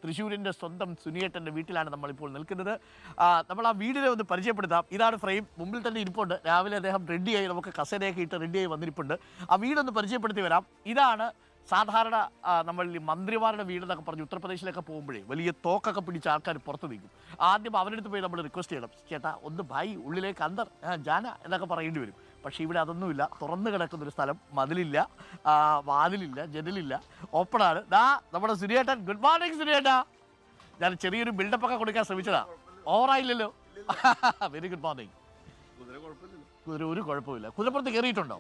തൃശ്ശൂരിൻ്റെ സ്വന്തം സുനിയേട്ടൻ്റെ വീട്ടിലാണ് നമ്മളിപ്പോൾ നിൽക്കുന്നത്. നമ്മൾ ആ വീടിനെ ഒന്ന് പരിചയപ്പെടുത്താം. ഇതാണ് ഫ്രെയിം, മുമ്പിൽ തന്നെ ഇരിപ്പുണ്ട്. രാവിലെ അദ്ദേഹം റെഡിയായി, നമുക്ക് കസേരയൊക്കെ ഇട്ട് റെഡിയായി വന്നിരിപ്പുണ്ട്. ആ വീടൊന്ന് പരിചയപ്പെടുത്തി വരാം. ഇതാണ് സാധാരണ നമ്മൾ ഈ മന്ത്രിമാരുടെ വീടെന്നൊക്കെ പറഞ്ഞ് ഉത്തർപ്രദേശിലൊക്കെ പോകുമ്പോഴേ വലിയ തോക്കൊക്കെ പിടിച്ച് ആൾക്കാർ പുറത്ത് നിൽക്കും. ആദ്യം അവരുടെ പോയി നമ്മൾ റിക്വസ്റ്റ് ചെയ്യണം, ചേട്ടാ ഒന്ന് ഭായി ഉള്ളിലേക്ക് അന്തർ ജാന എന്നൊക്കെ പറയേണ്ടി വരും. പക്ഷേ ഇവിടെ അതൊന്നുമില്ല. തുറന്നു കിടക്കുന്നൊരു സ്ഥലം, മതിലില്ല, വാതിലില്ല, ജനലില്ല, ഓപ്പണാണ്. നമ്മുടെ സുനിയേട്ടൻ. Good morning സുനിയേട്ടാ. ഞാൻ ചെറിയൊരു ബിൽഡപ്പൊക്കെ കൊടുക്കാൻ ശ്രമിച്ചതാ, ഓവറായില്ലല്ലോ. Very good morning. കുതിര ഒരു കുഴപ്പമില്ല. കുതിരപ്പുറത്ത് കയറിയിട്ടുണ്ടോ?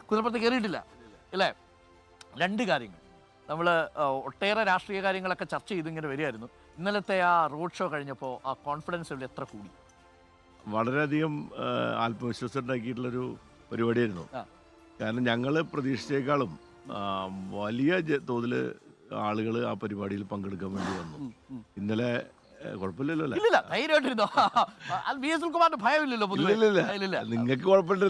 കുതിരപ്പുറത്ത് കയറിയിട്ടില്ല അല്ലേ? രണ്ട് കാര്യങ്ങൾ നമ്മൾ ഒട്ടേറെ രാഷ്ട്രീയ കാര്യങ്ങളൊക്കെ ചർച്ച ചെയ്തിങ്ങനെ വരികയായിരുന്നു. ഇന്നലത്തെ ആ റോഡ് ഷോ കഴിഞ്ഞപ്പോൾ ആ കോൺഫിഡൻസ് ഇവിടെ എത്ര കൂടി? വളരെയധികം ആത്മവിശ്വാസം ഉണ്ടാക്കിയിട്ടുള്ളൊരു പരിപാടിയായിരുന്നു. കാരണം ഞങ്ങൾ പ്രതീക്ഷിച്ചേക്കാളും വലിയ തോതിൽ ആളുകൾ ആ പരിപാടിയിൽ പങ്കെടുക്കാൻ വേണ്ടി വന്നു. ഇന്നലെ കുഴപ്പമില്ലല്ലോ അല്ലേ? ഇല്ല, ധൈര്യമായിട്ടിരുന്നോ? VS സുനിൽകുമാറിന് ഭയമില്ലല്ലോ? നിങ്ങൾക്ക് കുഴപ്പമില്ല,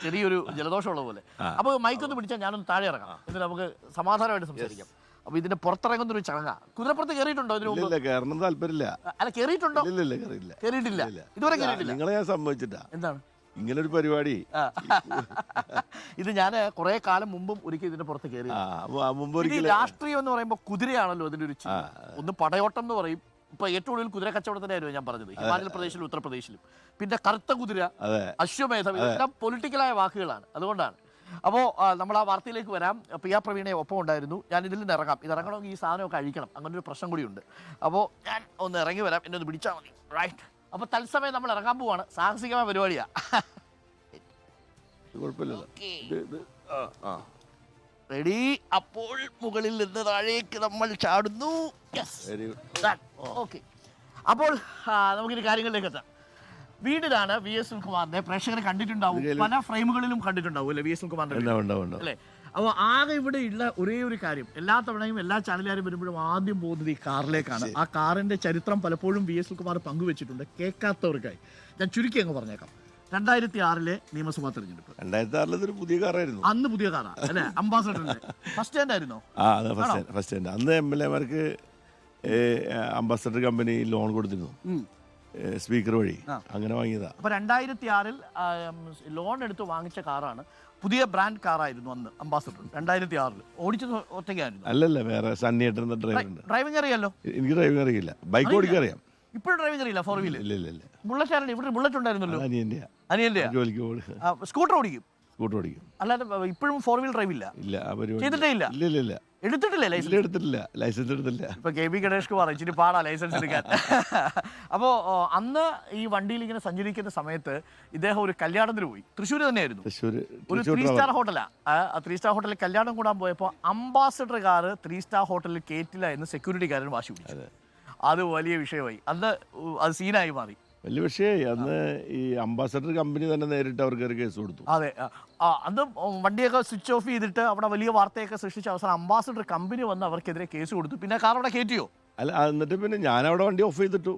ചെറിയൊരു ജലദോഷമുള്ള പോലെ. അപ്പോൾ മൈക്കൊന്ന് പിടിച്ചാൽ ഞാനൊന്ന് താഴെ ഇറങ്ങാം, എന്നിട്ട് നമുക്ക് സമാധാനമായിട്ട് സംസാരിക്കാം. അപ്പൊ ഇതിന്റെ പുറത്തിറങ്ങുന്ന ഒരു ചടങ്ങ. കുതിരപ്പുറത്ത് കയറിയിട്ടുണ്ടോ? കയറണം താല്പര്യമില്ല. അല്ല, കയറിയിട്ടുണ്ടോ? കയറിയിട്ടില്ല, ഇതുവരെ കയറിയിട്ടില്ല. നിങ്ങളെ ഞാൻ സമ്മതിച്ചിട്ടാ. എന്താണ് ഇങ്ങനൊരു പരിപാടി? ഇത് ഞാൻ കുറെ കാലം മുമ്പും ഒരിക്കൽ ഇതിന്റെ പുറത്ത് കയറി. രാഷ്ട്രീയം എന്ന് പറയുമ്പോൾ കുതിരയാണല്ലോ അതിന്റെ ഒരു ഒന്ന് പടയോട്ടം എന്ന് പറയും. ഇപ്പൊ ഏറ്റവും കൂടുതൽ കുതിര കച്ചവടത്തിന്റെ ആയിരുന്നു ഞാൻ പറഞ്ഞത്, ഹിമാചൽ പ്രദേശിലും ഉത്തർപ്രദേശിലും. പിന്നെ കറുത്ത കുതിര, അശ്വമേധം, ഇതെല്ലാം പൊളിറ്റിക്കലായ വാക്കുകളാണ്. അതുകൊണ്ടാണ്. അപ്പോൾ നമ്മൾ ആ വാർത്തയിലേക്ക് വരാം. പ്രിയ പ്രവീണയെ ഒപ്പം ഉണ്ടായിരുന്നു. ഞാൻ ഇതിൽ നിന്ന് ഇറങ്ങാം. ഇതിറങ്ങണമെങ്കിൽ ഈ സാധനമൊക്കെ അഴിക്കണം, അങ്ങനെ ഒരു പ്രശ്നം കൂടിയുണ്ട്. അപ്പോൾ ഞാൻ ഒന്ന് ഇറങ്ങി വരാം, എന്നെ ഒന്ന് പിടിച്ചാൽ മതി. റൈറ്റ്. അപ്പോൾ തത്സമയം നമ്മൾ ഇറങ്ങാൻ പോവാണ്. സാഹസികമായ പരിപാടിയാണ്. റെഡി? അപ്പോൾ മുകളിൽ നിന്ന് താഴേക്ക് നമ്മൾ ചാടുന്നു. ഓക്കെ. അപ്പോൾ നമുക്കിനി കാര്യങ്ങളിലേക്ക് എത്താം. വീടിലാണ് VS സുനിൽകുമാറിന്റെ. പ്രേക്ഷകരെ കണ്ടിട്ടുണ്ടാവും, പല ഫ്രെയിമുകളിലും കണ്ടിട്ടുണ്ടാവും അല്ലേ VS സുനിൽകുമാറിന്റെ അല്ലേ? അപ്പോൾ ആകെ ഇവിടെ ഉള്ള ഒരേ ഒരു കാര്യം, എല്ലാ തവണയും എല്ലാ ചാനലുകാരും വരുമ്പോഴും ആദ്യം പോകുന്നത് ഈ കാറിലേക്കാണ്. ആ കാറിന്റെ ചരിത്രം പലപ്പോഴും VS സുനിൽകുമാർ പങ്കുവെച്ചിട്ടുണ്ട്. കേൾക്കാത്തവർക്കായി ഞാൻ ചുരുക്കി അങ്ങ് പറഞ്ഞേക്കാം. 2006 നിയമസഭാ തെരഞ്ഞെടുപ്പ്. 2006 ഒരു പുതിയ കാറായിരുന്നു. അന്ന് പുതിയ കാറാ അല്ലേ? അംബാസഡറിന്റെ ഫസ്റ്റ് ഹാൻഡ് ആയിരുന്നോ? First hand. അന്ന് MLA-മാർക്ക് അംബാസഡർ കമ്പനി ലോൺ കൊടുത്തിരുന്നു, സ്പീക്കർ വഴി. അങ്ങനെ വാങ്ങിയതാ. അപ്പൊ 2006 ലോൺ എടുത്ത് വാങ്ങിച്ച കാറാണ്. പുതിയ ബ്രാൻഡ് കാറായിരുന്നു അന്ന് അംബാസഡർ. 2006 ഓടിച്ചത് ഒറ്റയ്ക്കായിരുന്നു? അല്ലല്ല, വേറെ സണ്ണിയേട്ടൻ എന്ന ഡ്രൈവറുണ്ട്. ഡ്രൈവിംഗ് അറിയാലോ? എനിക്ക് ഡ്രൈവിംഗ് അറിയില്ല, ബൈക്ക് ഓടിക്കാൻ അറിയാം. ഇപ്പോഴും ഡ്രൈവിംഗ് അറിയില്ല? 4 വീലർ? ഇല്ല. ബുള്ളറ്റ് ആരുടെ? ഇവിടെ ബുള്ളറ്റ് ഉണ്ടായിരുന്നല്ലോ. അനിയന്റെ ജോലിക്ക് സ്കൂട്ടർ ഓടിക്കും? സ്കൂട്ടർ ഓടിക്കും. അല്ലാതെ ഇപ്പോഴും 4 വീലർ ഡ്രൈവ് ഇല്ല? ചെയ്തിട്ടേ ഇല്ല? ഇല്ല. എടുത്തിട്ടില്ല ലൈസൻസ്? ലൈസൻസ് എടുത്തില്ല. ഇപ്പൊ KB ഗണേഷ് കുമാർ ഇച്ചിരി പാടാ ലൈസൻസ് എടുക്കാൻ. അപ്പോൾ അന്ന് ഈ വണ്ടിയിൽ ഇങ്ങനെ സഞ്ചരിക്കുന്ന സമയത്ത് ഇദ്ദേഹം ഒരു കല്യാണത്തിന് പോയി. തൃശ്ശൂർ തന്നെയായിരുന്നു. ഒരു 3 സ്റ്റാർ ഹോട്ടലാ. ആ 3 സ്റ്റാർ ഹോട്ടലിൽ കല്യാണം കൂടാൻ പോയപ്പോൾ അംബാസഡർ കാർ 3 സ്റ്റാർ ഹോട്ടലിൽ കയറ്റില്ല എന്ന് സെക്യൂരിറ്റിക്കാരൻ വാശി പിടിച്ചു. അത് വലിയ വിഷയമായി. അന്ന് അത് സീനായി മാറി. വലിയ വിഷയമായി. അന്ന് ഈ അംബാസഡർ കമ്പനി തന്നെ നേരിട്ട് അവർക്ക് കേസ് കൊടുത്തു. അതെ, അന്ന് വണ്ടിയൊക്കെ സ്വിച്ച് ഓഫ് ചെയ്തിട്ട് അവിടെ വലിയ വാർത്തയൊക്കെ സൃഷ്ടിച്ച അവസാനം അംബാസഡർ കമ്പനി വന്ന് അവർക്കെതിരെ കേസ് കൊടുത്തു. പിന്നെ കാർ അവിടെ കയറ്റിയോ? അല്ല, എന്നിട്ട് പിന്നെ ഞാനവിടെ വണ്ടി ഓഫ് ചെയ്തിട്ടു.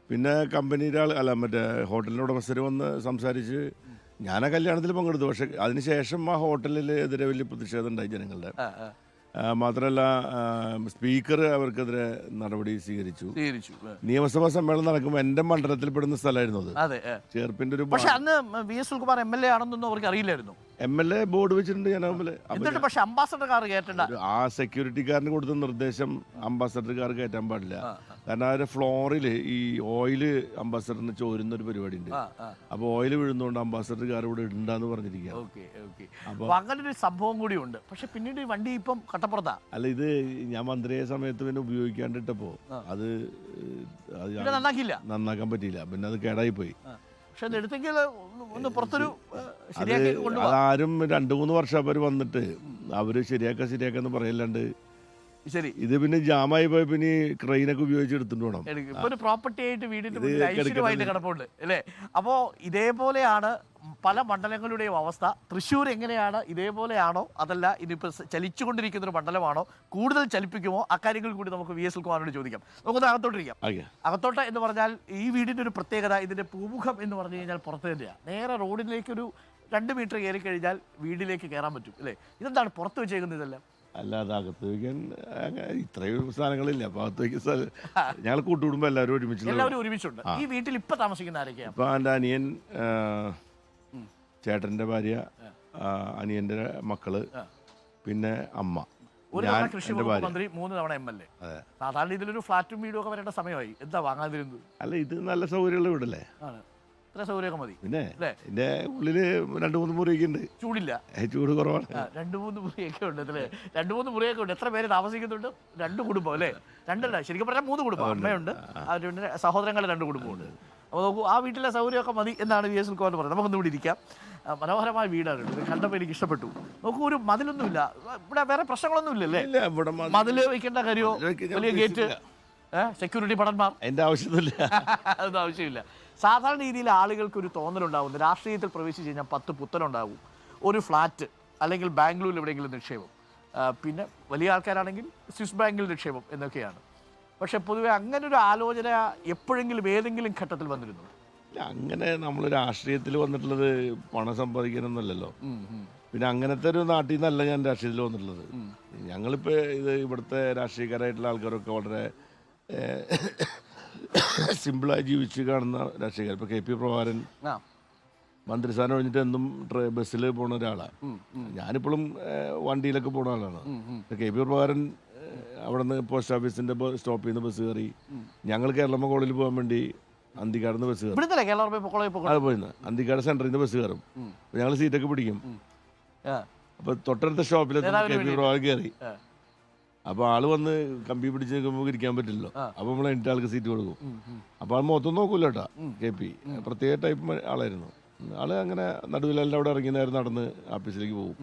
പിന്നെ കമ്പനിയുടെ അല്ല മറ്റേ ഹോട്ടലിൻ്റെ ഉടമസ്ഥർ വന്ന് സംസാരിച്ച് ഞാൻ ആ കല്യാണത്തിൽ പങ്കെടുത്തു. പക്ഷെ അതിനുശേഷം ആ ഹോട്ടലിൽ എതിരെ വലിയ പ്രതിഷേധം ഉണ്ടായി ജനങ്ങളുടെ. മാത്രമല്ല സ്പീക്കർ അവർക്കെതിരെ നടപടി സ്വീകരിച്ചു. നിയമസഭാ സമ്മേളനം നടക്കുമ്പോൾ എന്റെ മണ്ഡലത്തിൽ പെടുന്ന സ്ഥലമായിരുന്നു അത്. ചേർപ്പിന്റെ ഒരു. പക്ഷെ അന്ന് VS സുനിൽകുമാർ MLA ആണെന്നൊന്നും അവർക്ക് അറിയില്ലായിരുന്നു. MLA ബോർഡ് വെച്ചിട്ടുണ്ട് ഞാൻ. എന്നിട്ട് പക്ഷെ അംബാസഡർ കാർ കയറ്റണ്ട. ആ സെക്യൂരിറ്റിക്കാരന് കൊടുത്ത നിർദ്ദേശം അംബാസഡർ കാർ കയറ്റാൻ പാടില്ല. കാരണം അവരുടെ ഫ്ലോറിൽ ഈ ഓയില് അംബാസഡറിന് ചോരുന്ന ഒരു പരിപാടി ഉണ്ട്. അപ്പൊ ഓയിൽ വീഴുന്നതുകൊണ്ട് അംബാസഡർ കാർ ഇവിടെ ഉണ്ടാന്ന് പറഞ്ഞിരിക്കുക. അപ്പൊ അങ്ങനെ ഒരു സംഭവം കൂടി ഉണ്ട്. പക്ഷെ പിന്നീട് ഈ വണ്ടി ഇപ്പം കട്ടപ്പുറത്താ. അല്ല, ഇത് ഞാൻ മന്ത്രിയായ സമയത്ത് പിന്നെ ഉപയോഗിക്കാണ്ടിട്ടപ്പോ അത് നന്നാക്കാൻ പറ്റിയില്ല. പിന്നെ അത് കേടായി പോയി. അതാരും 2-3 വർഷം അവർ വന്നിട്ട് അവര് ശരിയാക്കാന്ന് പറയല്ലാണ്ട് ശരി ഇത് പിന്നെ ജാമായി പോയി പിന്നെ ക്രെയിനൊക്കെ ഉപയോഗിച്ച് എടുത്തിട്ട് വേണം. പ്രോപ്പർട്ടി ആയിട്ട് വീടിന്റെ കിടപ്പുണ്ട് അല്ലേ? അപ്പോ ഇതേപോലെയാണ് പല മണ്ഡലങ്ങളുടെയും അവസ്ഥ. തൃശ്ശൂർ എങ്ങനെയാണ്? ഇതേപോലെയാണോ അതല്ല ഇനിയിപ്പോൾ ചലിച്ചുകൊണ്ടിരിക്കുന്ന ഒരു മണ്ഡലമാണോ? കൂടുതൽ ചലിപ്പിക്കുമോ? അക്കാര്യങ്ങൾ കൂടി നമുക്ക് VS സുനിൽകുമാറിനോട് ചോദിക്കാം. നമുക്കൊന്ന് അകത്തോട്ടിരിക്കാം. അകത്തോട്ട് എന്ന് പറഞ്ഞാൽ ഈ വീടിൻ്റെ ഒരു പ്രത്യേകത, ഇതിൻ്റെ പൂമുഖം എന്ന് പറഞ്ഞു കഴിഞ്ഞാൽ പുറത്ത് തന്നെയാണ്. നേരെ റോഡിലേക്കൊരു 2 മീറ്റർ കയറി കഴിഞ്ഞാൽ വീട്ടിലേക്ക് കയറാൻ പറ്റും അല്ലേ? ഇതെന്താണ് പുറത്ത് വെച്ചേക്കുന്നത്? ഇതെല്ലാം അല്ല അത് അകത്ത് വയ്ക്കാൻ ഇത്രയും സാധനങ്ങളില്ല. അപ്പോൾ അകത്ത് വയ്ക്കുന്ന സ്ഥലം ഞങ്ങൾ കൂട്ടുകുടുംബം എല്ലാവരും ഒരുമിച്ചുണ്ട്. ഈ വീട്ടിൽ ഇപ്പൊ താമസിക്കുന്ന ആരൊക്കെയാണ്? ഇപ്പൊ എൻ്റെ അനിയൻ, ചേട്ടൻ്റെ ഭാര്യ, അനിയൻ്റെ മക്കള്, പിന്നെ അമ്മ, കൃഷി മന്ത്രി, 3 തവണ MLA. സാധാരണ ഇതിലൊരു ഫ്ലാറ്റും വീടും ഒക്കെ വരേണ്ട സമയമായി. എന്താ വാങ്ങാതിരുന്നത്? അല്ല, ഇത് നല്ല സൗകര്യമുള്ള വീടല്ലേ. ഇത്ര സൗകര്യമൊക്കെ മതി. പിന്നെ ഇതിന്റെ ഉള്ളില് 2-3 മുറിയൊക്കെ ഉണ്ട്. ചൂടില്ല, ചൂട് കുറവാണ്. 2-3 മുറിയൊക്കെ ഉണ്ട് അല്ലേ? 2-3 മുറിയൊക്കെ ഉണ്ട്. എത്ര പേര് താമസിക്കുന്നുണ്ട്? 2 കുടുംബം അല്ലേ? 2 അല്ല, ശരിക്കും പറഞ്ഞാൽ 3 കുടുംബം. അമ്മയുണ്ട്, അവരുടെ സഹോദരങ്ങൾ 2 കുടുംബമുണ്ട്. അപ്പോൾ നോക്കൂ, ആ വീട്ടിലെ സൗകര്യമൊക്കെ മതി എന്നാണ് VS സുനിൽകുമാർ പറയുന്നത്. നമുക്കൊന്നും ഇവിടെ ഇരിക്കാം. മനോഹരമായ വീടാണ് ഇത്. കണ്ടപ്പോൾ എനിക്ക് ഇഷ്ടപ്പെട്ടു. നോക്കൂ, ഒരു മതിലൊന്നുമില്ല ഇവിടെ, വേറെ പ്രശ്നങ്ങളൊന്നും ഇല്ലല്ലേ? മതില് വെക്കേണ്ട കാര്യമോ, വലിയ ഗേറ്റ്, സെക്യൂരിറ്റി ഭടന്മാർ, അതിന്റെ ആവശ്യമൊന്നുമില്ല. അതൊന്നും ആവശ്യമില്ല. സാധാരണ രീതിയിൽ ആളുകൾക്ക് ഒരു തോന്നലുണ്ടാവുന്നത് രാഷ്ട്രീയത്തിൽ പ്രവേശിച്ച് കഴിഞ്ഞാൽ 10 പുത്തനുണ്ടാവും, ഒരു ഫ്ലാറ്റ്, അല്ലെങ്കിൽ ബാംഗ്ലൂരിൽ എവിടെയെങ്കിലും നിക്ഷേപം, പിന്നെ വലിയ ആൾക്കാരാണെങ്കിൽ സ്വിസ് ബാങ്കിൽ നിക്ഷേപം എന്നൊക്കെയാണ്. പക്ഷെ പൊതുവെ അങ്ങനെ ഒരു ആലോചന എപ്പോഴെങ്കിലും ഏതെങ്കിലും ഘട്ടത്തിൽ വന്നിരുന്നു? അങ്ങനെ നമ്മൾ രാഷ്ട്രീയത്തിൽ വന്നിട്ടുള്ളത് പണം സമ്പാദിക്കാനൊന്നുമല്ലല്ലോ. പിന്നെ അങ്ങനത്തെ ഒരു നാട്ടിൽ നിന്നല്ല ഞാൻ രാഷ്ട്രീയത്തിൽ വന്നിട്ടുള്ളത്. ഞങ്ങളിപ്പോൾ ഇവിടുത്തെ രാഷ്ട്രീയക്കാരായിട്ടുള്ള ആൾക്കാരൊക്കെ വളരെ സിമ്പിളായി ജീവിച്ച് കാണുന്ന രാഷ്ട്രീയക്കാർ. ഇപ്പോൾ KP പ്രഭാകരൻ മന്ത്രിസ്ഥാനം കഴിഞ്ഞിട്ട് എന്നും ബസ്സിൽ പോണ ഒരാളാണ്. ഞാനിപ്പോഴും വണ്ടിയിലൊക്കെ പോണ ആളാണ്. KP പ്രഭാകരൻ അവിടെ നിന്ന് പോസ്റ്റ് ഓഫീസിന്റെ സ്റ്റോപ്പിൽ നിന്ന് ബസ് കയറി ഞങ്ങൾ കേരളമ്മ കോളേജിൽ പോകാൻ വേണ്ടി അന്തിക്കാട് നിന്ന് ബസ് കയറും. അത് പോയിന്ന് അന്തിക്കാട് സെന്ററിൽ നിന്ന് ബസ് കയറും. ഞങ്ങൾ സീറ്റൊക്കെ പിടിക്കും. അപ്പൊ തൊട്ടടുത്ത ഷോപ്പിലെത്തി KP പ്രഭാകരൻ കയറി. അപ്പൊ ആള് വന്ന് കമ്പി പിടിച്ച് നിൽക്കുമ്പോൾ ഇരിക്കാൻ പറ്റില്ലല്ലോ. അപ്പൊ നമ്മൾ 8 ആൾക്ക് സീറ്റ് കൊടുക്കും. അപ്പൊ ആൾ മൊത്തം നോക്കൂല കേട്ടാ. KP പ്രത്യേക ടൈപ്പ് ആളായിരുന്നു. ആള് അങ്ങനെ നടുവിലെല്ലാം അവിടെ ഇറങ്ങി നേരം നടന്ന് ഓഫീസിലേക്ക് പോകും.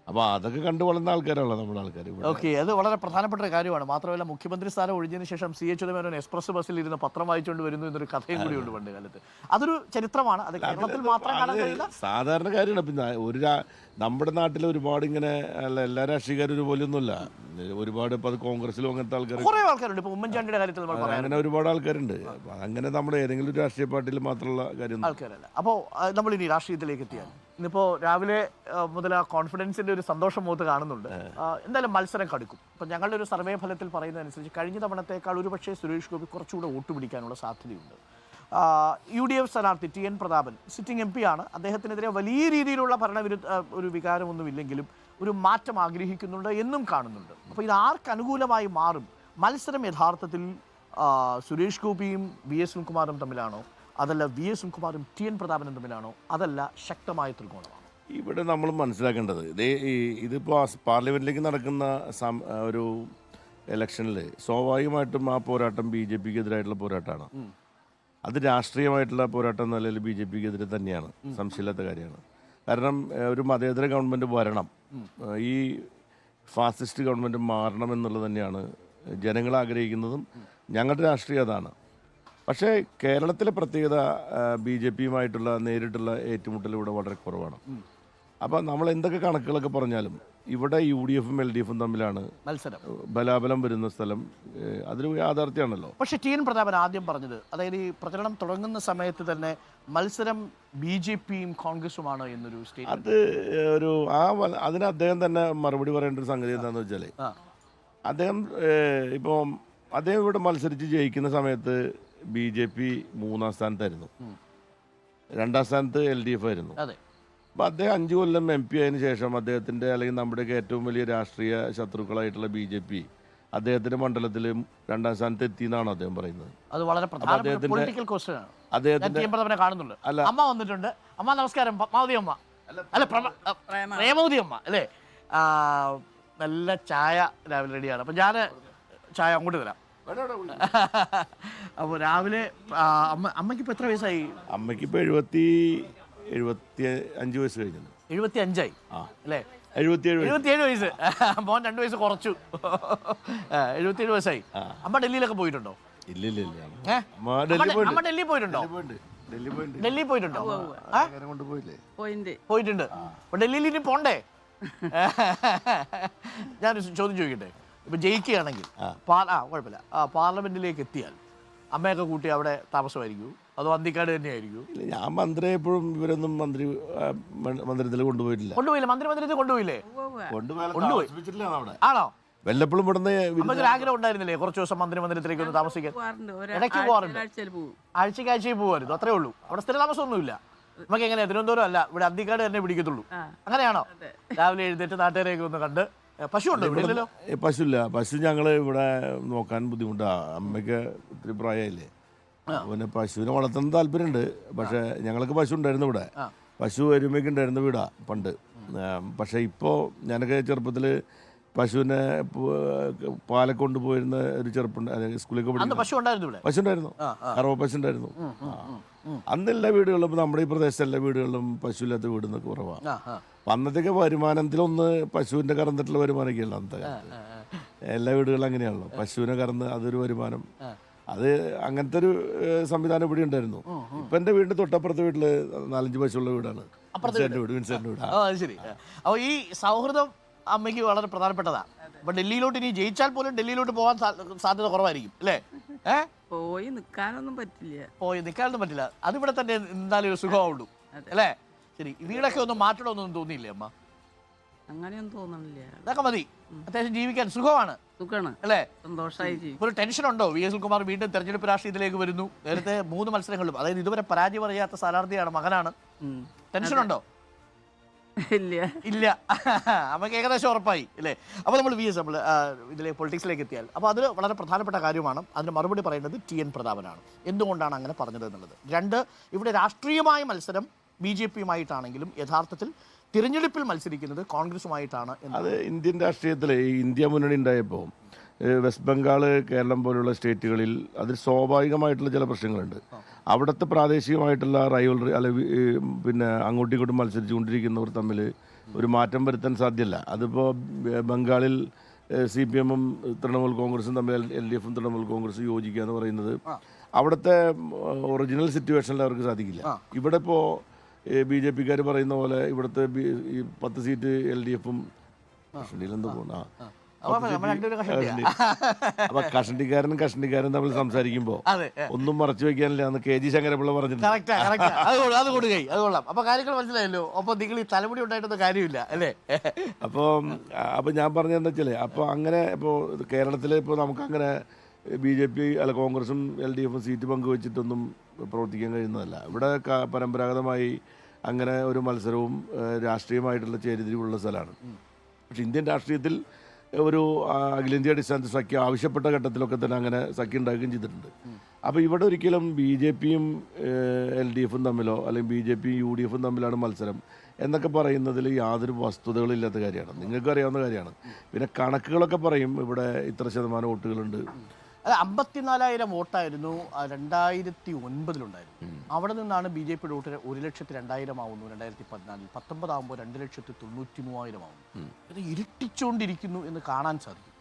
അപ്പോൾ അതൊക്കെ കണ്ടു വളർന്ന ആൾക്കാരാണല്ലോ നമ്മുടെ ആൾക്കാർ. ഓക്കെ, അത് വളരെ പ്രധാനപ്പെട്ട ഒരു കാര്യമാണ്. മാത്രമല്ല, മുഖ്യമന്ത്രി സ്ഥാനം ഒഴിഞ്ഞതിന് ശേഷം CH ഉദയനൻ എക്സ്പ്രസ് ബസ്സിൽ ഇരുന്ന് പത്രം വായിച്ചുകൊണ്ട് വരുന്നു എന്നൊരു കഥയും കൂടിയുണ്ട് പണ്ട് കാലത്ത്. അതൊരു ചരിത്രമാണ്. അത് കേരളത്തിൽ മാത്രം കാണാൻ കഴിയില്ല, സാധാരണ കാര്യമാണ്. പിന്നെ നമ്മുടെ നാട്ടിൽ ഒരുപാട് ഇങ്ങനെ അല്ല, എല്ലാ രാഷ്ട്രീയക്കാരും ഒരുപോലെയൊന്നുമില്ല. ഒരുപാട് ഇപ്പോൾ അത് കോൺഗ്രസിലും അങ്ങനത്തെ ആൾക്കാർ കുറേ ആൾക്കാരുണ്ട്. ഇപ്പോൾ ഉമ്മൻചാണ്ടിയുടെ കാര്യത്തിൽ അങ്ങനെ ഒരുപാട് ആൾക്കാരുണ്ട്. അങ്ങനെ നമ്മുടെ ഏതെങ്കിലും ഒരു രാഷ്ട്രീയ പാർട്ടിയിൽ മാത്രമുള്ള കാര്യം ആൾക്കാരല്ല. അപ്പോൾ നമ്മൾ ഇനി രാഷ്ട്രീയത്തിലേക്ക് എത്തിയാൽ, ഇന്നിപ്പോൾ രാവിലെ മുതൽ ആ കോൺഫിഡൻസിന്റെ ഒരു സന്തോഷം മുഖത്ത് കാണുന്നുണ്ട്. എന്തായാലും മത്സരം കടുക്കും. ഇപ്പം ഞങ്ങളുടെ ഒരു സർവേ ഫലത്തിൽ പറയുന്നതനുസരിച്ച് കഴിഞ്ഞ തവണത്തേക്കാൾ ഒരുപക്ഷേ സുരേഷ് ഗോപി കുറച്ചുകൂടെ വോട്ട് പിടിക്കാനുള്ള സാധ്യതയുണ്ട്. UDF സ്ഥാനാർത്ഥി TN പ്രതാപൻ സിറ്റിംഗ് MP ആണ്. അദ്ദേഹത്തിനെതിരെ വലിയ രീതിയിലുള്ള ഒരു വികാരമൊന്നുമില്ലെങ്കിലും ഒരു മാറ്റം ആഗ്രഹിക്കുന്നുണ്ട് എന്നും കാണുന്നുണ്ട്. അപ്പോൾ ഇത് ആർക്ക് അനുകൂലമായി മാറും? മത്സരം യഥാർത്ഥത്തിൽ സുരേഷ് ഗോപിയും VS സുനിൽകുമാറും തമ്മിലാണോ, അതല്ല VS സുനിൽകുമാറും TN പ്രതാപനും തമ്മിലാണോ, അതല്ല ശക്തമായ ത്രികോണമാണോ? ഇവിടെ നമ്മൾ മനസ്സിലാക്കേണ്ടത് ഇതിപ്പോൾ പാർലമെന്റിലേക്ക് നടക്കുന്ന ഒരു ഇലക്ഷനിൽ സ്വാഭാവികമായിട്ടും ആ പോരാട്ടം BJPക്ക് എതിരായിട്ടുള്ള പോരാട്ടമാണ്. അത് രാഷ്ട്രീയമായിട്ടുള്ള പോരാട്ടം എന്ന നിലയിൽ BJPക്ക് എതിരെ തന്നെയാണ്, സംശയമില്ലാത്ത കാര്യമാണ്. കാരണം ഒരു മതേതര ഗവൺമെൻറ് വരണം, ഈ ഫാസിസ്റ്റ് ഗവൺമെൻറ് മാറണം എന്നുള്ളത് തന്നെയാണ് ജനങ്ങൾ ആഗ്രഹിക്കുന്നതും ഞങ്ങളുടെ രാഷ്ട്രീയം അതാണ്. പക്ഷേ കേരളത്തിലെ പ്രത്യേകത BJPയുമായിട്ടുള്ള നേരിട്ടുള്ള ഏറ്റുമുട്ടൽ ഇവിടെ വളരെ കുറവാണ്. അപ്പോൾ നമ്മൾ എന്തൊക്കെ കണക്കുകളൊക്കെ പറഞ്ഞാലും ഇവിടെ UDFും LDFും തമ്മിലാണ് മത്സരം, ബലാബലം വരുന്ന സ്ഥലം. അതൊരു യാഥാർത്ഥ്യമാണല്ലോ. പക്ഷേ TN പ്രതാപൻ ആദ്യം പറഞ്ഞത്, അതായത് ഈ പ്രചരണം തുടങ്ങുന്ന സമയത്ത് തന്നെ മത്സരം BJPയും കോൺഗ്രസുമാണ് എന്നൊരു സ്റ്റേറ്റ്മെന്റ്. അത് അതിന് അദ്ദേഹം തന്നെ മറുപടി പറയേണ്ട ഒരു സംഗതി എന്താണെന്ന് വെച്ചാൽ, അദ്ദേഹം അദ്ദേഹം ഇവിടെ മത്സരിച്ച് ജയിക്കുന്ന സമയത്ത് BJP 3-ാം സ്ഥാനത്തായിരുന്നു, 2-ാം സ്ഥാനത്ത് LDF ആയിരുന്നു. അപ്പം അദ്ദേഹം 5 കൊല്ലം MP ആയതിനു ശേഷം അദ്ദേഹത്തിൻ്റെ അല്ലെങ്കിൽ നമ്മുടെയൊക്കെ ഏറ്റവും വലിയ രാഷ്ട്രീയ ശത്രുക്കളായിട്ടുള്ള BJP അദ്ദേഹത്തിന്റെ മണ്ഡലത്തിൽ 2-ാം സ്ഥാനത്ത് എത്തി എന്നാണ് അദ്ദേഹം പറയുന്നത്. അത് വളരെ പ്രധാനപ്പെട്ട പൊളിറ്റിക്കൽ ക്വസ്റ്റ്യൻ ആണ്. അദ്ദേഹത്തിന്റെ കാണുന്നുണ്ട്. അമ്മ വന്നിട്ടുണ്ട്. അമ്മ നമസ്കാരം. പത്മാവതി അമ്മ അല്ല, പ്രേമവതി അമ്മ അല്ലേ? നല്ല ചായ രാവിലെ റെഡിയാണ്. അപ്പം ഞാൻ ചായ അങ്ങോട്ട് തരാം. അപ്പോൾ രാവിലെ അമ്മയ്ക്ക് ഇപ്പോൾ എത്ര വയസ്സായി? അമ്മയ്ക്ക് ഇപ്പോൾ 75 വയസ്സ് കഴിഞ്ഞു. 75 അല്ലേ? 77 വയസ്സ്. മോൻ 2 വയസ്സ് കുറച്ചു. 77 വയസ്സായി. അമ്മ ഡൽഹിയിലൊക്കെ പോയിട്ടുണ്ടോ? ഇല്ല. അമ്മ ഡൽഹി പോയിട്ടുണ്ടോ? ഡൽഹി പോയിട്ടുണ്ടോ? പോയിട്ടുണ്ട്. അപ്പൊ ഡൽഹിയിൽ ഇനി പോണ്ടേ? ഞാനൊരു ചോദ്യം ചോദിക്കട്ടെ. ഇപ്പൊ ജയിക്കുകയാണെങ്കിൽ കുഴപ്പമില്ല, പാർലമെന്റിലേക്ക് എത്തിയാൽ അമ്മയൊക്കെ കൂട്ടി അവിടെ താമസമായിരിക്കും, അതോ അന്തിക്കാട് തന്നെയായിരിക്കും? ഇല്ല, ഞാൻ മന്ത്രി എപ്പോഴും ഇവരൊന്നും മന്ദിരത്തിൽ കൊണ്ടുപോയിട്ടില്ല. കൊണ്ടുപോയില്ലേ? മന്ദിരത്തിൽ കൊണ്ടുപോയില്ലേ? കൊണ്ടുപോയില്ല അവിടെ. ആണോ? വല്ലപ്പോഴും ഇവിടുന്ന് നമുക്കൊരു ആഗ്രഹം ഉണ്ടായിരുന്നില്ലേ കുറച്ച് ദിവസം മന്ദിരത്തിലേക്ക് ഒന്ന് താമസിക്കാൻ? ഇടയ്ക്ക് പോകാറുണ്ട്, ആഴ്ചയ്ക്ക് പോകുമായിരുന്നു, അത്രേ ഉള്ളൂ. അവിടെ സ്ഥിര താമസമൊന്നുമില്ല. നമുക്ക് എങ്ങനെയാ, തിരുവനന്തപുരം അല്ല, ഇവിടെ അന്തിക്കാട് തന്നെ പിടിക്കത്തുള്ളൂ. അങ്ങനെയാണോ? രാവിലെ എഴുന്നേറ്റ് നാട്ടുകാരെയൊക്കെ ഒന്ന് കണ്ട്. പശു ഉണ്ടോ ഇവിടെ? ഇല്ലല്ലോ. പശുല്ല. പശു ഞങ്ങള് ഇവിടെ നോക്കാൻ ബുദ്ധിമുട്ടാ. അമ്മയ്ക്ക് ഒത്തിരി പ്രായമില്ലേ, പിന്നെ പശുവിനെ വളർത്തുന്ന താല്പര്യമുണ്ട്. പക്ഷെ ഞങ്ങൾക്ക് പശു ഉണ്ടായിരുന്നു ഇവിടെ. പശു എരുമയ്ക്ക് ഉണ്ടായിരുന്ന വീടാ പണ്ട്. പക്ഷെ ഇപ്പോൾ ഞാനൊക്കെ ചെറുപ്പത്തിൽ പശുവിനെ പാലൊക്കെ കൊണ്ടുപോയിരുന്ന ഒരു ചെറുപ്പം സ്കൂളിലേക്ക് പഠിക്കുന്നു. പശു ഉണ്ടായിരുന്നു, കറവ പശു ഉണ്ടായിരുന്നു. അന്ന് എല്ലാ വീടുകളിലും, നമ്മുടെ ഈ പ്രദേശത്തെ എല്ലാ വീടുകളിലും പശുവില്ലാത്ത വീട് എന്നൊക്കെ കുറവാണ്. അന്നത്തേക്ക് വരുമാനത്തിലൊന്ന് പശുവിന്റെ കറന്നിട്ടുള്ള വരുമാനമൊക്കെയല്ല അന്നത്തെ കാലത്ത്. എല്ലാ വീടുകളിലും അങ്ങനെയാണല്ലോ, പശുവിനെ കറന്ന് അതൊരു വരുമാനം. അത് അങ്ങനത്തെ ഒരു സംവിധാനം ഇവിടെ ഉണ്ടായിരുന്നു. ഇപ്പൊ എന്റെ വീടിന്റെ തൊട്ടപ്പുറത്തെ വീട്ടില് 4-5 പശുള്ള വീടാണ്. വിൻസെന്റിന്റെ വീട്. ശരി. അപ്പോൾ ഈ സൗഹൃദം അമ്മയ്ക്ക് വളരെ പ്രധാനപ്പെട്ടതാണ്. അപ്പൊ ഡൽഹിയിലോട്ട് ഇനി ജയിച്ചാൽ പോലും ഡൽഹിയിലോട്ട് പോകാൻ സാധ്യത കുറവായിരിക്കും അല്ലേ? പോയി നിൽക്കാനൊന്നും പറ്റില്ല. അതിവിടെ തന്നെ എന്തായാലും ഒരു സുഖമുള്ളൂ അല്ലേ? ശരി. വീടൊക്കെ ഒന്ന് മാറ്റണമെന്നൊന്നും തോന്നിയില്ലേ അമ്മ? അങ്ങനെയൊന്നും തോന്നണില്ല. ഇതൊക്കെ മതി, അത്യാവശ്യം ജീവിക്കാൻ സുഖമാണ് അല്ലേ? സന്തോഷമായി. ഒരു ടെൻഷൻ ഉണ്ടോ? VS സുനിൽകുമാർ വീണ്ടും തെരഞ്ഞെടുപ്പ് രാഷ്ട്രീയത്തിലേക്ക് വരുന്നു. നേരത്തെ 3 മത്സരങ്ങളിലും, അതായത് ഇതുവരെ പരാജയം അറിയാത്ത സ്ഥാനാർത്ഥിയാണ്, മകനാണ്. ടെൻഷൻ ഉണ്ടോ? ഇല്ല. നമുക്ക് ഏകദേശം ഉറപ്പായി അല്ലേ? അപ്പോൾ നമ്മൾ VS നമ്മൾ ഇതിലെ പൊളിറ്റിക്സിലേക്ക് എത്തിയാൽ, അപ്പോൾ അത് വളരെ പ്രധാനപ്പെട്ട കാര്യമാണ്. അതിന് മറുപടി പറയുന്നത് TN പ്രതാപനാണ്. എന്തുകൊണ്ടാണ് അങ്ങനെ പറഞ്ഞത് എന്നുള്ളത്. 2, ഇവിടെ രാഷ്ട്രീയമായ മത്സരം BJPയുമായിട്ടാണെങ്കിലും യഥാർത്ഥത്തിൽ തിരഞ്ഞെടുപ്പിൽ മത്സരിക്കുന്നത് കോൺഗ്രസുമായിട്ടാണ്. അത് ഇന്ത്യൻ രാഷ്ട്രീയത്തിൽ ഈ ഇന്ത്യ മുന്നണി ഉണ്ടായപ്പോൾ വെസ്റ്റ് ബംഗാൾ, കേരളം പോലുള്ള സ്റ്റേറ്റുകളിൽ അതിൽ സ്വാഭാവികമായിട്ടുള്ള ചില പ്രശ്നങ്ങളുണ്ട്. അവിടുത്തെ പ്രാദേശികമായിട്ടുള്ള റൈവൽറി അല്ലെ, പിന്നെ അങ്ങോട്ടും ഇങ്ങോട്ടും മത്സരിച്ചുകൊണ്ടിരിക്കുന്നവർ തമ്മിൽ ഒരു മാറ്റം വരുത്താൻ സാധ്യമല്ല. അതിപ്പോൾ ബംഗാളിൽ CPM-ഉം തൃണമൂൽ കോൺഗ്രസും തമ്മിൽ LDF-ഉം തൃണമൂൽ കോൺഗ്രസും യോജിക്കുക എന്ന് പറയുന്നത് അവിടുത്തെ ഒറിജിനൽ സിറ്റുവേഷനിൽ അവർക്ക് സാധിക്കില്ല. ഇവിടെ ഇപ്പോൾ BJP-ക്കാർ പറയുന്ന പോലെ ഇവിടുത്തെ ഈ 10 സീറ്റ് LDF-ഉം എന്തോ പോകണം. അപ്പൊ കഷണ്ടിക്കാരനും തമ്മിൽ സംസാരിക്കുമ്പോ ഒന്നും മറച്ചു വെക്കാനില്ല എന്ന് KG ശങ്കരപിള്ള പറഞ്ഞിട്ടുണ്ട്. അപ്പൊ കാര്യങ്ങൾ മനസ്സിലായല്ലോ. അപ്പൊ നിങ്ങൾ ഈ തലമുടി ഉണ്ടായിട്ടൊന്നും കാര്യമില്ല അല്ലേ? അപ്പൊ ഞാൻ പറഞ്ഞതെന്ന് വെച്ചാല്, അപ്പൊ അങ്ങനെ ഇപ്പോ കേരളത്തില് ഇപ്പൊ നമുക്ക് അങ്ങനെ BJP അല്ല കോൺഗ്രസും LDF-ഉം സീറ്റ് പങ്കുവെച്ചിട്ടൊന്നും പ്രവർത്തിക്കാൻ കഴിയുന്നതല്ല. ഇവിടെ പരമ്പരാഗതമായി അങ്ങനെ ഒരു മത്സരവും രാഷ്ട്രീയമായിട്ടുള്ള ചേരിതിരിവുള്ള സ്ഥലമാണ്. പക്ഷെ ഇന്ത്യൻ രാഷ്ട്രീയത്തിൽ ഒരു അഖിലേന്ത്യാ അടിസ്ഥാനത്തിൽ സഖ്യം ആവശ്യപ്പെട്ട ഘട്ടത്തിലൊക്കെ തന്നെ അങ്ങനെ സഖ്യം ഉണ്ടാക്കുകയും ചെയ്തിട്ടുണ്ട്. അപ്പോൾ ഇവിടെ ഒരിക്കലും BJP-യും LDF-ഉം തമ്മിലോ അല്ലെങ്കിൽ BJP-യും UDF-ഉം തമ്മിലാണ് മത്സരം എന്നൊക്കെ പറയുന്നതിൽ യാതൊരു വസ്തുതകളില്ലാത്ത കാര്യമാണ്. നിങ്ങൾക്ക് അറിയാവുന്ന കാര്യമാണ്. പിന്നെ കണക്കുകളൊക്കെ പറയും, ഇവിടെ ഇത്ര ശതമാനം വോട്ടുകളുണ്ട്. അത് 54,000 വോട്ടായിരുന്നു 2009 അവിടെ നിന്നാണ് BJP-യുടെ വോട്ട് 1,02,000 ആവുന്നു 2014. 19 ആകുമ്പോൾ 2,93,000 ആവുന്നു. ഇത് ഇരട്ടിച്ചുകൊണ്ടിരിക്കുന്നു എന്ന് കാണാൻ സാധിക്കും.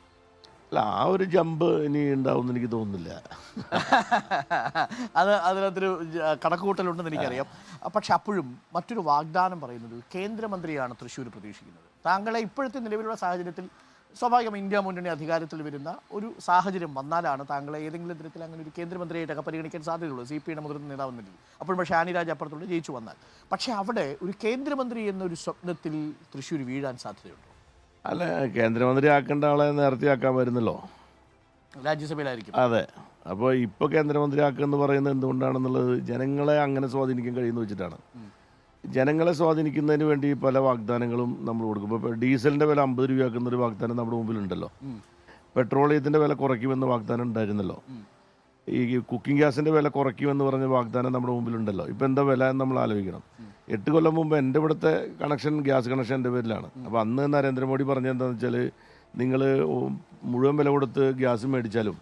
അല്ല, ആ ഒരു ജമ്പ് ഇനി ഉണ്ടാവുമെന്ന് എനിക്ക് തോന്നുന്നില്ല. അതിനകത്തൊരു കണക്കുകൂട്ടലുണ്ടെന്ന് എനിക്കറിയാം. പക്ഷെ അപ്പോഴും മറ്റൊരു വാഗ്ദാനം പറയുന്നത് കേന്ദ്രമന്ത്രിയാണ് തൃശ്ശൂർ പ്രതീക്ഷിക്കുന്നത്. താങ്കളെ ഇപ്പോഴത്തെ നിലവിലുള്ള സാഹചര്യത്തിൽ സ്വാഭാവികം ഇന്ത്യ മുന്നണി അധികാരത്തിൽ വരുന്ന ഒരു സാഹചര്യം വന്നാലാണ് താങ്കളെ ഏതെങ്കിലും തരത്തിൽ അങ്ങനെ ഒരു കേന്ദ്രമന്ത്രിയായിട്ടൊക്കെ പരിഗണിക്കാൻ സാധ്യതയുള്ളൂ, CPI-യുടെ മുതിർന്ന നേതാവെന്ന രീതിയിൽ. അപ്പോഴും പക്ഷേ ഷാനിരാജ് അപ്പുറത്തോട് ജയിച്ചു വന്നാൽ. പക്ഷേ അവിടെ ഒരു കേന്ദ്രമന്ത്രി എന്നൊരു സ്വപ്നത്തിൽ തൃശ്ശൂർ വീഴാൻ സാധ്യതയുണ്ടോ? അല്ല, കേന്ദ്രമന്ത്രി ആക്കേണ്ട ആളെ നേരത്തെ ആക്കാൻ വരുന്നല്ലോ, രാജ്യസഭയിലായിരിക്കും. അതെ. അപ്പോൾ ഇപ്പോൾ കേന്ദ്രമന്ത്രി ആക്കുമെന്ന് പറയുന്നത് എന്തുകൊണ്ടാണെന്നുള്ളത് ജനങ്ങളെ അങ്ങനെ സ്വാധീനിക്കാൻ കഴിയുമെന്ന് വെച്ചിട്ടാണ്. ജനങ്ങളെ സ്വാധീനിക്കുന്നതിന് വേണ്ടി പല വാഗ്ദാനങ്ങളും നമ്മൾ കൊടുക്കും. ഇപ്പോൾ ഡീസലിൻ്റെ വില 50 രൂപയാക്കുന്നൊരു വാഗ്ദാനം നമ്മുടെ മുമ്പിലുണ്ടല്ലോ. പെട്രോളിയത്തിൻ്റെ വില കുറയ്ക്കുമെന്ന് വാഗ്ദാനം ഉണ്ടായിരുന്നല്ലോ. ഈ കുക്കിംഗ് ഗ്യാസിൻ്റെ വില കുറയ്ക്കുമെന്ന് പറഞ്ഞ വാഗ്ദാനം നമ്മുടെ മുമ്പിലുണ്ടല്ലോ. ഇപ്പോൾ എന്താ വില എന്ന് നമ്മൾ ആലോചിക്കണം. 8 കൊല്ലം മുമ്പ് എൻ്റെ ഇവിടുത്തെ കണക്ഷൻ, ഗ്യാസ് കണക്ഷൻ എൻ്റെ പേരിലാണ്. അപ്പോൾ അന്ന് നരേന്ദ്രമോദി പറഞ്ഞത് എന്താണെന്ന് വെച്ചാൽ, നിങ്ങൾ മുഴുവൻ വില കൊടുത്ത് ഗ്യാസ് മേടിച്ചാലും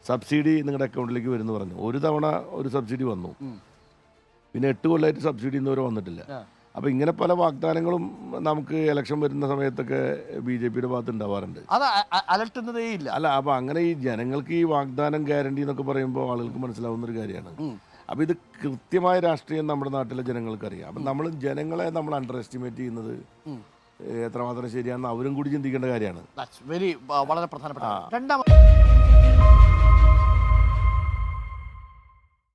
സബ്സിഡി നിങ്ങളുടെ അക്കൗണ്ടിലേക്ക് വരുമെന്ന് പറഞ്ഞു. ഒരു തവണ ഒരു സബ്സിഡി വന്നു, പിന്നെ 8 കൊല്ലമായിട്ട് സബ്സിഡി ഇന്നുവരെ വന്നിട്ടില്ല. അപ്പോൾ ഇങ്ങനെ പല വാഗ്ദാനങ്ങളും നമുക്ക് ഇലക്ഷൻ വരുന്ന സമയത്തൊക്കെ BJP-യുടെ ഭാഗത്ത് ഉണ്ടാവാറുണ്ട്. അത് അലട്ടുന്നതേ ഇല്ല. അല്ല, അപ്പോൾ അങ്ങനെ ഈ ജനങ്ങൾക്ക് ഈ വാഗ്ദാനം ഗ്യാരണ്ടി എന്നൊക്കെ പറയുമ്പോൾ ആളുകൾക്ക് മനസ്സിലാവുന്ന ഒരു കാര്യമാണ്. അപ്പോൾ ഇത് കൃത്യമായ രാഷ്ട്രീയം നമ്മുടെ നാട്ടിലെ ജനങ്ങൾക്കറിയാം. അപ്പം നമ്മൾ ജനങ്ങളെ നമ്മൾ അണ്ടർ എസ്റ്റിമേറ്റ് ചെയ്യുന്നത് എത്രമാത്രം ശരിയാണെന്ന് അവരും കൂടി ചിന്തിക്കേണ്ട കാര്യമാണ്. വളരെ പ്രധാനപ്പെട്ട. രണ്ടാമത്